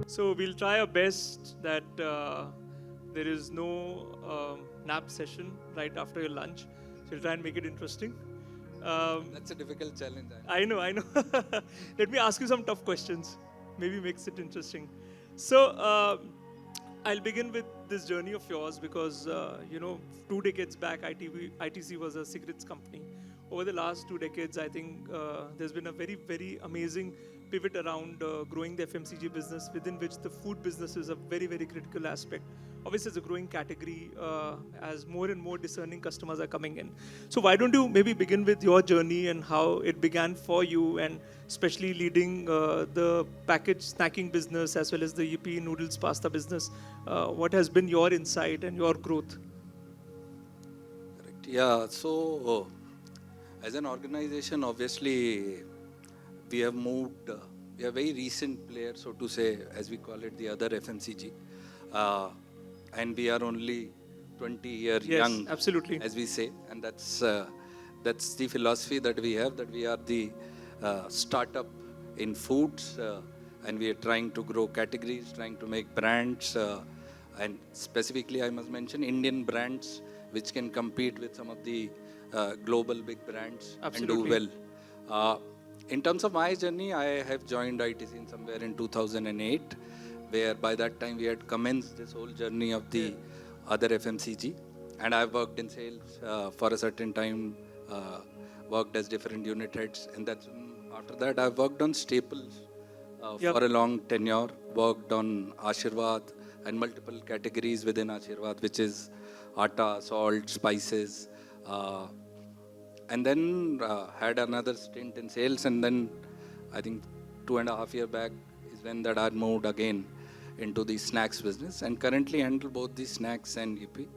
So we'll try our best that there is no nap session right after your lunch. So we'll try and make it interesting. That's a difficult challenge. I know. Let me ask you some tough questions. Maybe makes it interesting. So I'll begin with this journey of yours because 2 decades back, ITC was a cigarettes company. Over the last 2 decades, I think there's been a very, very amazing pivot around growing the FMCG business, within which the food business is a very, very critical aspect. Obviously, it's a growing category as more and more discerning customers are coming in. So why don't you maybe begin with your journey and how it began for you, and especially leading the packaged snacking business as well as the Yipee Noodles Pasta business. What has been your insight and your growth? Correct. Yeah. So, as an organization, obviously, we have moved. We are very recent players, so to say, as we call it, the other FMCG, and we are only 20 years young, absolutely, as we say, and that's the philosophy that we have. That we are the startup in foods, and we are trying to grow categories, trying to make brands, and specifically, I must mention Indian brands which can compete with some of the global big brands and do well. In terms of my journey, I have joined ITC in somewhere in 2008, where by that time we had commenced this whole journey of the other FMCG, and I've worked in sales for a certain time, worked as different unit heads, and that's after that I've worked on staples for a long tenure, worked on Ashirwad and multiple categories within Ashirwad, which is atta, salt, spices, and then had another stint in sales, and then I think 2.5 years back is when that I moved again into the snacks business, and currently handle both the snacks and Yipee.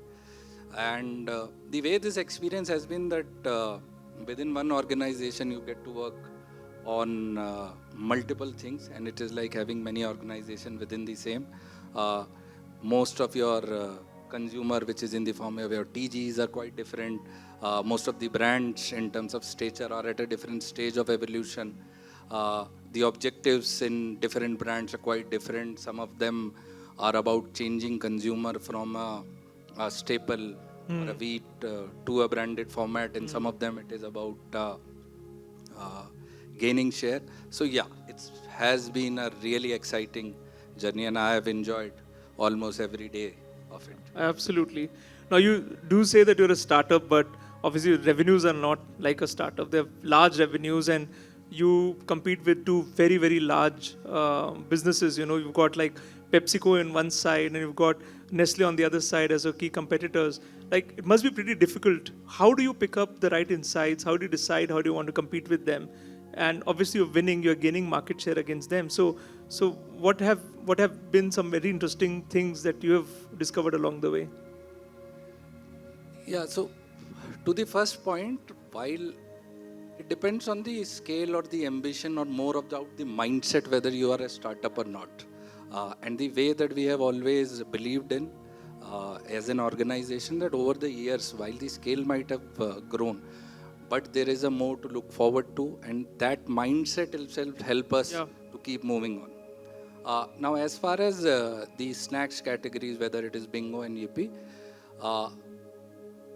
And the way this experience has been that within one organization you get to work on multiple things, and it is like having many organizations within the same. Most of your consumer, which is in the form of your TGs, are quite different. Most of the brands in terms of stature are at a different stage of evolution. The objectives in different brands are quite different. Some of them are about changing consumer from a staple or a wheat to a branded format, and some of them it is about gaining share. So yeah, it has been a really exciting journey, and I have enjoyed almost every day of it. Absolutely. Now you do say that you're a startup, but obviously revenues are not like a startup. They have large revenues, and you compete with two very, very large businesses. You've got like PepsiCo on one side, and you've got Nestle on the other side as your key competitors. Like, it must be pretty difficult. How do you pick up the right insights? How do you decide how do you want to compete with them? And obviously you're winning, you're gaining market share against them. So what have been some very interesting things that you have discovered along the way? Yeah, so to the first point, while it depends on the scale or the ambition or more about the mindset whether you are a startup or not. And the way that we have always believed in as an organization, that over the years, while the scale might have grown, but there is a more to look forward to, and that mindset itself help us to keep moving on. Now, as far as the snacks categories, whether it is Bingo and Yipee,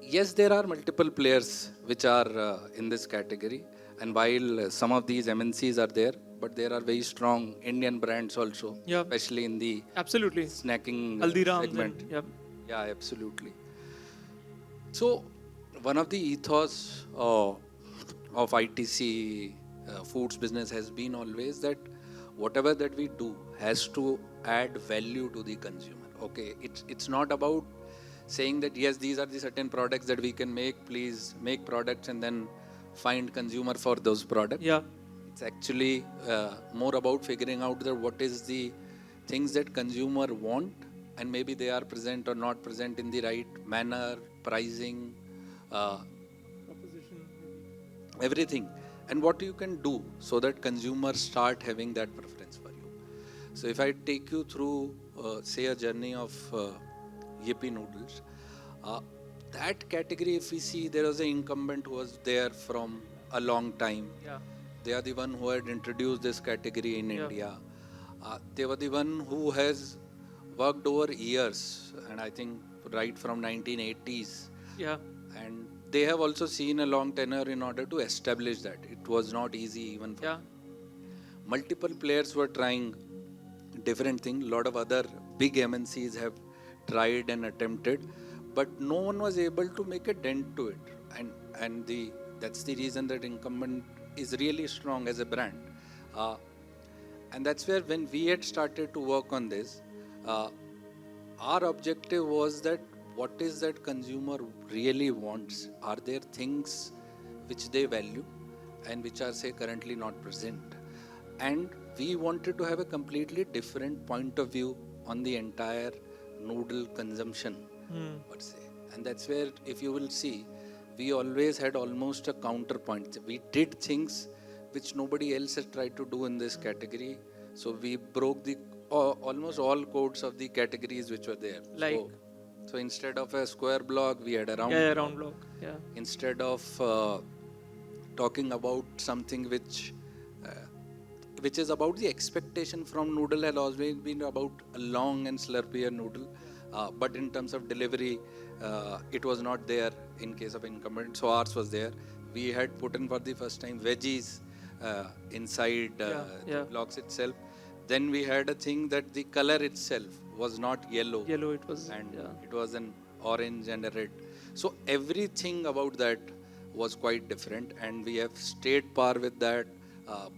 yes, there are multiple players which are in this category, and while some of these MNCs are there, but there are very strong Indian brands also, especially in the snacking segment. Yeah, absolutely. So, one of the ethos of ITC Foods business has been always that whatever that we do has to add value to the consumer. Okay, it's not about saying that yes, these are the certain products that we can make, please make products and then find consumer for those products. It's actually more about figuring out that what is the things that consumer want, and maybe they are present or not present in the right manner, pricing, everything, and what you can do so that consumers start having that preference for you. So if I take you through say a journey of Yipee noodles, that category, if we see, there was an incumbent who was there from a long time. They are the one who had introduced this category in India. They were the one who has worked over years, and I think right from 1980s. Yeah. And they have also seen a long tenure in order to establish that. It was not easy even for Yeah. them. Multiple players were trying different things. A lot of other big MNCs have tried and attempted, but no one was able to make a dent to it. And that's the reason that incumbent is really strong as a brand. Uh, and that's where when we had started to work on this, uh, our objective was that what is that consumer really wants? Are there things which they value and which are, say, currently not present? And we wanted to have a completely different point of view on the entire noodle consumption, per se. And that's where, if you will see, we always had almost a counterpoint. We did things which nobody else has tried to do in this category. So we broke the almost all codes of the categories which were there. Like? So instead of a square block, we had a round Yeah, block. round block. Yeah. Instead of talking about something which is about the expectation from noodle, has always been about a long and slurpier noodle. But in terms of delivery, it was not there in case of incumbent. So ours was there. We had put in for the first time veggies inside the blocks itself. Then we had a thing that the color itself was not yellow. Yellow, it was. And it was an orange and a red. So everything about that was quite different, and we have stayed par with that,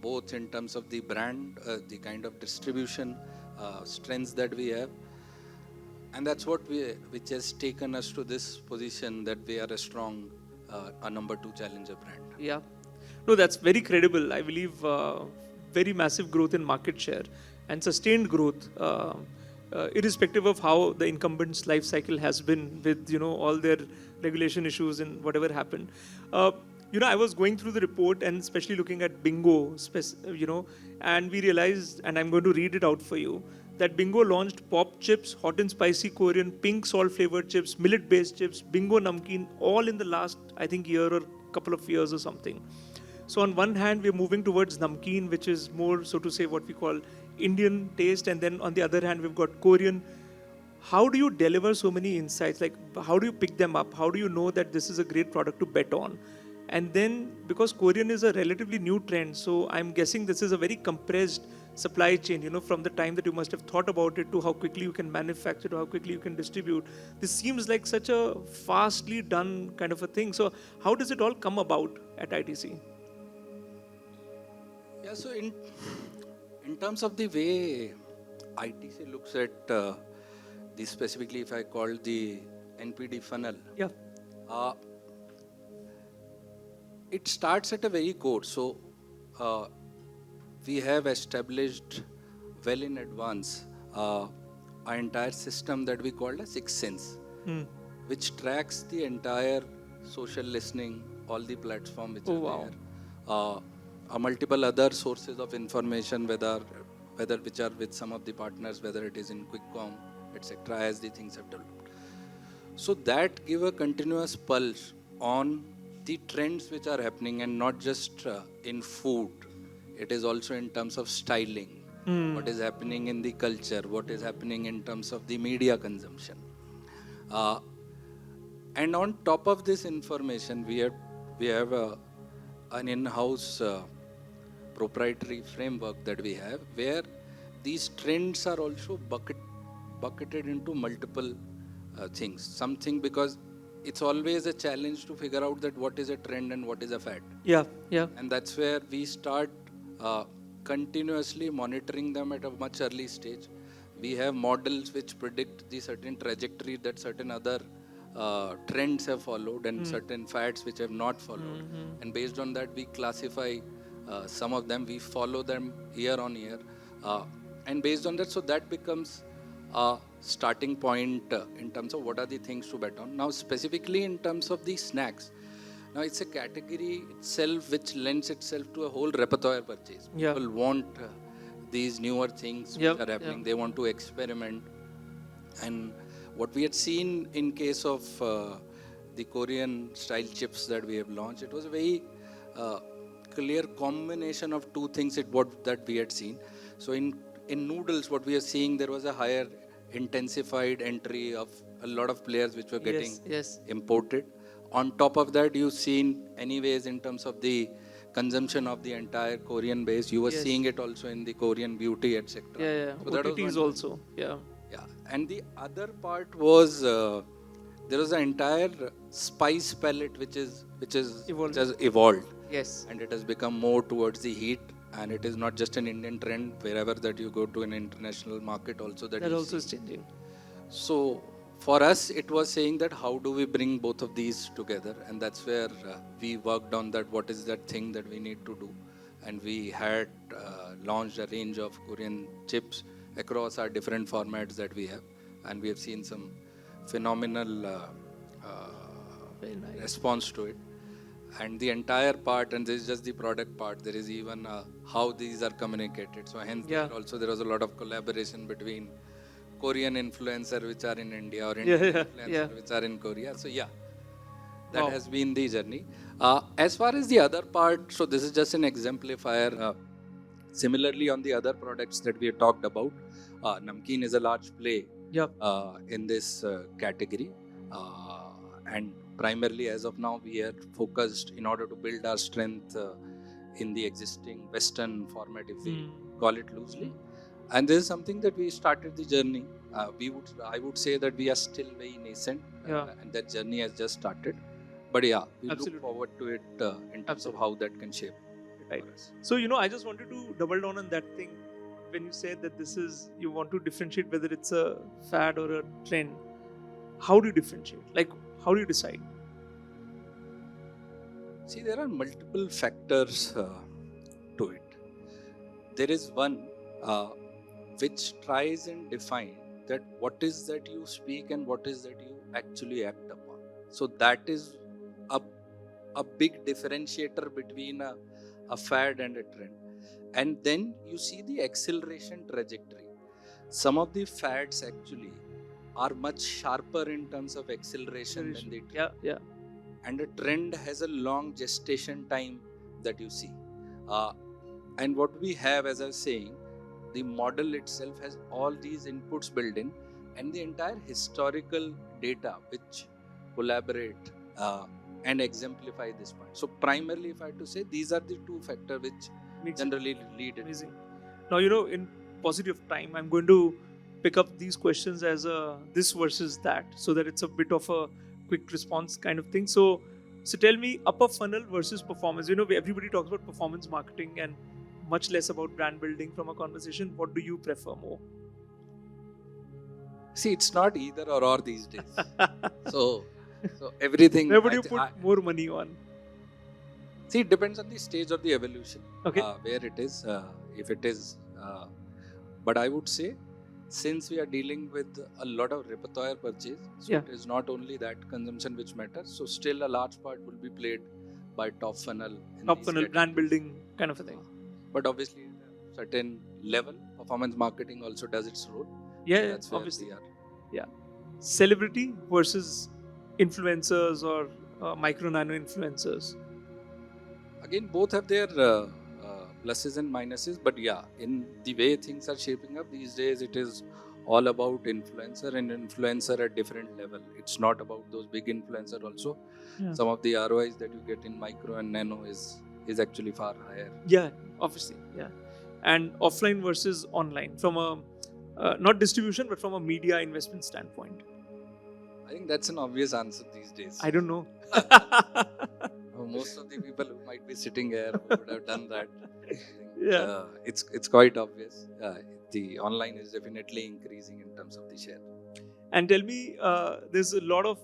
both in terms of the brand, the kind of distribution strengths that we have. And that's what which has taken us to this position that we are a strong, a number 2 challenger brand. Yeah. No, that's very credible. I believe very massive growth in market share and sustained growth, irrespective of how the incumbent's life cycle has been with, all their regulation issues and whatever happened. I was going through the report and especially looking at Bingo, and we realized, and I'm going to read it out for you, that Bingo launched pop chips, hot and spicy Korean, pink salt flavored chips, millet based chips, Bingo namkeen, all in the last, I think, year or couple of years or something. So on one hand, we're moving towards namkeen, which is more, so to say, what we call Indian taste. And then on the other hand, we've got Korean. How do you deliver so many insights? Like, how do you pick them up? How do you know that this is a great product to bet on? And then, because Korean is a relatively new trend, so I'm guessing this is a very compressed supply chain, from the time that you must have thought about it to how quickly you can manufacture, to how quickly you can distribute. This seems like such a fastly done kind of a thing. So how does it all come about at ITC? Yeah, so in terms of the way ITC looks at specifically, if I call the NPD funnel, it starts at a very core. So we have established well in advance our entire system that we call a Sixth Sense, which tracks the entire social listening, all the platforms which are there. Multiple other sources of information, whether which are with some of the partners, whether it is in QuickCom, etc., as the things have developed. So that give a continuous pulse on the trends which are happening, and not just in food. It is also in terms of styling, what is happening in the culture, what is happening in terms of the media consumption. And on top of this information, we have an in-house proprietary framework that we have, where these trends are also bucketed into multiple things. Something, because it's always a challenge to figure out that what is a trend and what is a fad. Yeah. And that's where we start continuously monitoring them at a much early stage. We have models which predict the certain trajectory that certain other trends have followed, and certain fads which have not followed. And based on that, we classify some of them, we follow them year on year. And based on that, so that becomes a starting point in terms of what are the things to bet on. Now, specifically in terms of the snacks, now it's a category itself which lends itself to a whole repertoire purchase. People want these newer things which are happening. They want to experiment. And what we had seen in case of the Korean style chips that we have launched, it was a very clear combination of two things that we had seen. So in in noodles, what we are seeing, there was a higher intensified entry of a lot of players which were getting Yes. imported. On top of that, you've seen anyways in terms of the consumption of the entire Korean base, you were Yes. seeing it also in the Korean beauty, etc. Yeah. So that was OTTs one. also. Yeah. Yeah, and the other part was there was an entire spice palette which has evolved, Yes. and it has become more towards the heat, and it is not just an Indian trend. Wherever that you go to an international market, also that That you also see. is changing. So for us, it was saying that how do we bring both of these together, and that's where we worked on that. What is that thing that we need to do? And we had launched a range of Korean chips across our different formats that we have, and we have seen some phenomenal Very nice. response to it. And the entire part, and this is just the product part, there is even how these are communicated. So hence there was a lot of collaboration between Korean influencer which are in India or Indian influencer which are in Korea. So that has been the journey. As far as the other part, so this is just an exemplifier. Similarly, on the other products that we have talked about, Namkeen is a large play in this category. And primarily as of now, we are focused in order to build our strength in the existing Western format, if we call it loosely. And this is something that we started the journey. I would say that we are still very nascent, and that journey has just started. But we look forward to it in terms of how that can shape. Right. So, I just wanted to double down on that thing. When you said that you want to differentiate whether it's a fad or a trend, how do you differentiate? Like, how do you decide? See, there are multiple factors to it. There is one which tries and define that what is that you speak and what is that you actually act upon. So that is a big differentiator between a fad and a trend. And then you see the acceleration trajectory. Some of the fads actually are much sharper in terms of acceleration than the trend. Yeah. And a trend has a long gestation time that you see. And what we have, as I was saying, the model itself has all these inputs built in, and the entire historical data which collaborate and exemplify this point. So primarily, if I had to say, these are the two factors which generally lead it. Amazing. Now, in paucity of time, I'm going to pick up these questions as a this versus that, so that it's a bit of a quick response kind of thing. So tell me, upper funnel versus performance. Everybody talks about performance marketing and much less about brand building from a conversation. What do you prefer more? See, it's not either or these days. So everything. Where would you put more money on? See, it depends on the stage of the evolution. Okay. Where it is, if it is. But I would say, since we are dealing with a lot of repertoire purchase, so it is not only that consumption which matters. So still a large part will be played by top funnel. Top funnel, brand building kind of a thing. But obviously, at a certain level, performance marketing also does its role. Yeah, that's obviously. Yeah. Celebrity versus influencers or micro-nano influencers. Again, both have their pluses and minuses, but in the way things are shaping up these days, it is all about influencer and influencer at different level. It's not about those big influencer also. Some of the ROIs that you get in micro and nano is actually far higher. Yeah, obviously. Yeah. And offline versus online from a not distribution, but from a media investment standpoint. I think that's an obvious answer these days. I don't know. Most of the people who might be sitting here would have done that. It's quite obvious. The online is definitely increasing in terms of the share. And tell me, there's a lot of,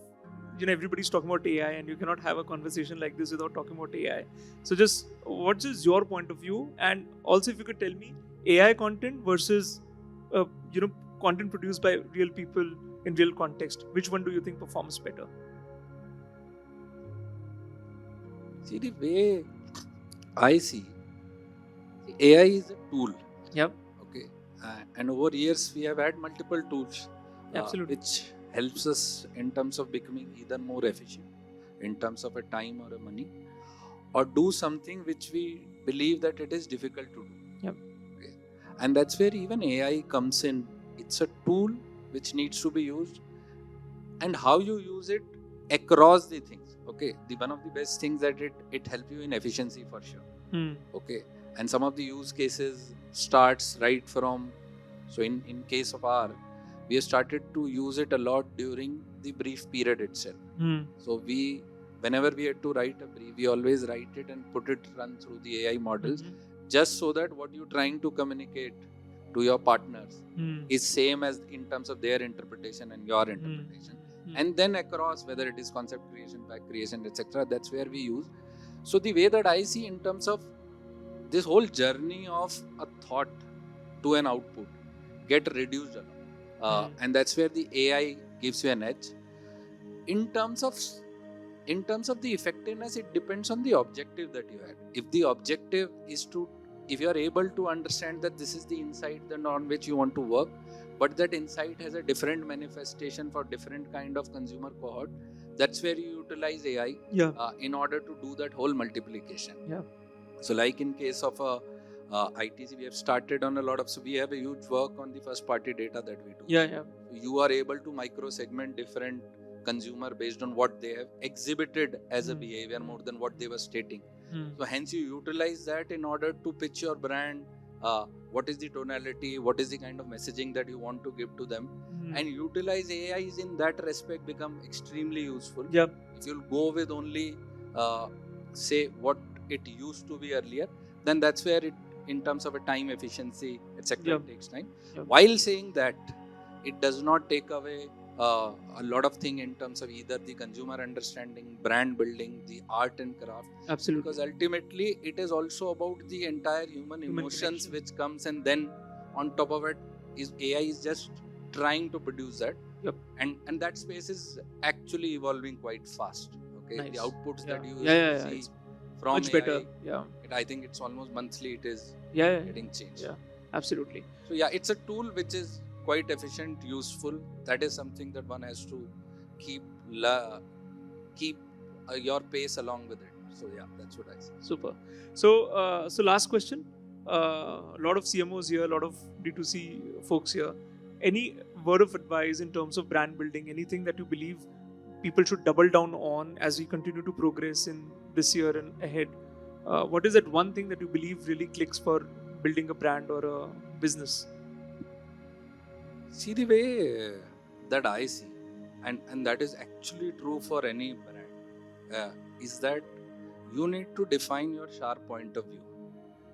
everybody's talking about AI, and you cannot have a conversation like this without talking about AI. So just, what is your point of view? And also, if you could tell me, AI content versus, content produced by real people in real context, which one do you think performs better? See, the way I see, AI is a tool. Yep. Okay. And over years, we have had multiple tools. Absolutely. Which helps us in terms of becoming either more efficient in terms of a time or a money, or do something which we believe that it is difficult to do. Yep. Okay. And that's where even AI comes in. It's a tool which needs to be used, and how you use it across the things. Okay, the one of the best things that it helps you in efficiency for sure. Okay, and some of the use cases starts right from, so in case of our, we have started to use it a lot during the brief period itself. So whenever we had to write a brief, we always write it and put it run through the AI models, just so that what you're trying to communicate to your partners is same as in terms of their interpretation and your interpretation. And then across, whether it is concept creation, pack creation, etc., that's where we use. So the way that I see in terms of this whole journey of a thought to an output get reduced a lot. And that's where the AI gives you an edge. In terms of the effectiveness, it depends on the objective that you had. If the objective is if you are able to understand that this is the insight on which you want to work, but that insight has a different manifestation for different kind of consumer cohort, that's where you utilize AI in order to do that whole multiplication. So like in case of ITC, we have started on a lot of, so we have a huge work on the first party data that we do. You are able to micro segment different consumer based on what they have exhibited as a behavior more than what they were stating. So hence you utilize that in order to pitch your brand, what is the tonality, what is the kind of messaging that you want to give to them, and utilize AIs in that respect become extremely useful. If you'll go with only say what it used to be earlier, then that's where it, in terms of a time efficiency, etc., it takes time. While saying that, it does not take away a lot of things in terms of either the consumer understanding, brand building, the art and craft. Absolutely. Because ultimately it is also about the entire human emotions connection which comes, and then on top of it is AI is just trying to produce that. And that space is actually evolving quite fast. Okay, the outputs that you see from much AI, better. I think it's almost monthly it is getting changed. Absolutely. So it's a tool which is quite efficient, useful. That is something that one has to keep your pace along with it. So that's what I say. Super. So last question. A lot of CMOs here, a lot of D2C folks here. Any word of advice in terms of brand building? Anything that you believe people should double down on as we continue to progress in this year and ahead? What is that one thing that you believe really clicks for building a brand or a business? See, the way that I see, and that is actually true for any brand, is that you need to define your sharp point of view.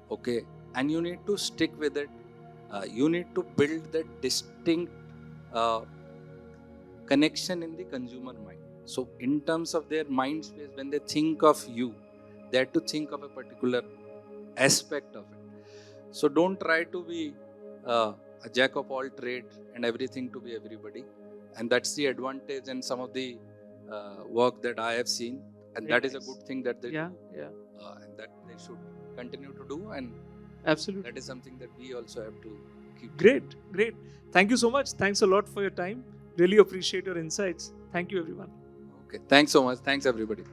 Okay, and you need to stick with it. You need to build that distinct connection in the consumer mind. So in terms of their mind space, when they think of you, they have to think of a particular aspect of it. So don't try to be a jack of all trades and everything to be everybody. And that's the advantage and some of the work that I have seen. And that is a good thing that they do. And that they should continue to do. And absolutely, that is something that we also have to keep. Great. Thank you so much. Thanks a lot for your time. Really appreciate your insights. Thank you, everyone. Okay. Thanks so much. Thanks, everybody.